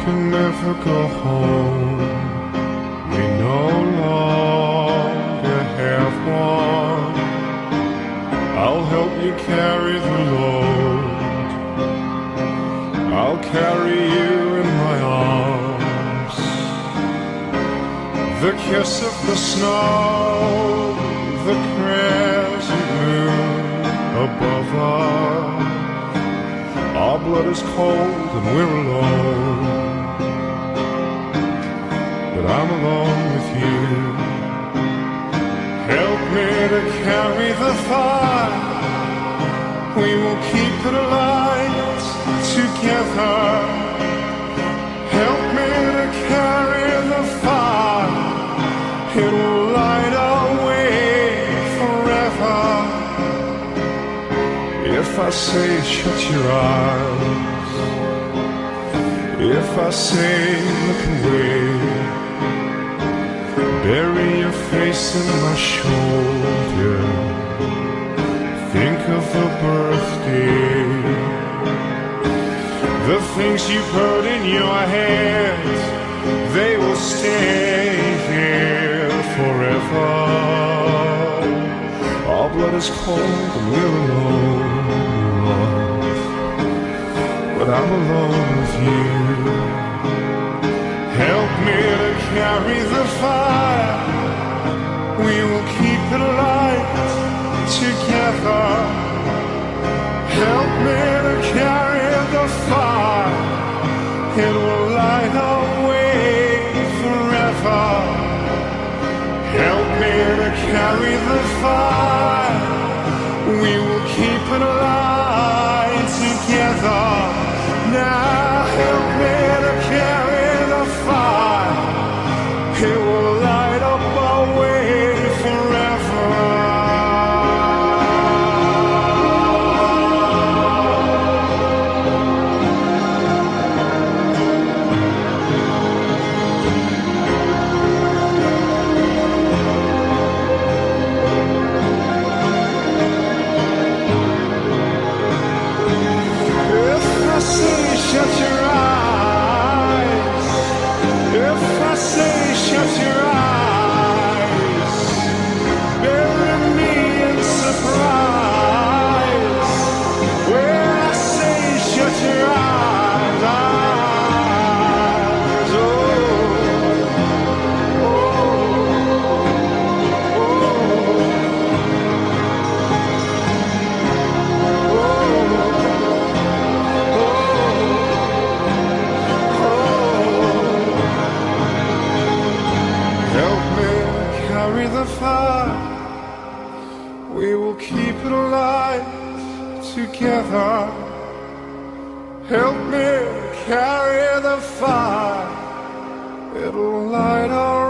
can never go home. We no longer have one. I'll help you carry the load. I'll carry you in my arms. The kiss of the snow, the crescent moon above us. Our blood is cold and we're alone, but I'm alone with you. Help me to carry the fire. We will keep it alight together. Help me to carry the fire. It will light our way forever. If I say shut your eyes, if I say look away, bury your face in my shoulder, think of a birthday, the things you put in your head, they will stay here forever. Our blood is cold and we're alone, but I'm alone with you. Help me to carry the fire. We will keep it alight together. Help me to carry the fire. It will light our way forever. Help me to carry the fire. We will keep it alight together. Now help me to carry the fire. It will light up our way forever. Shut your eyes. If I say shut your eyes, bury me in surprise. When I say shut your eyes, oh, oh, the fire. We will keep it alive together. Help me carry the fire. It'll light our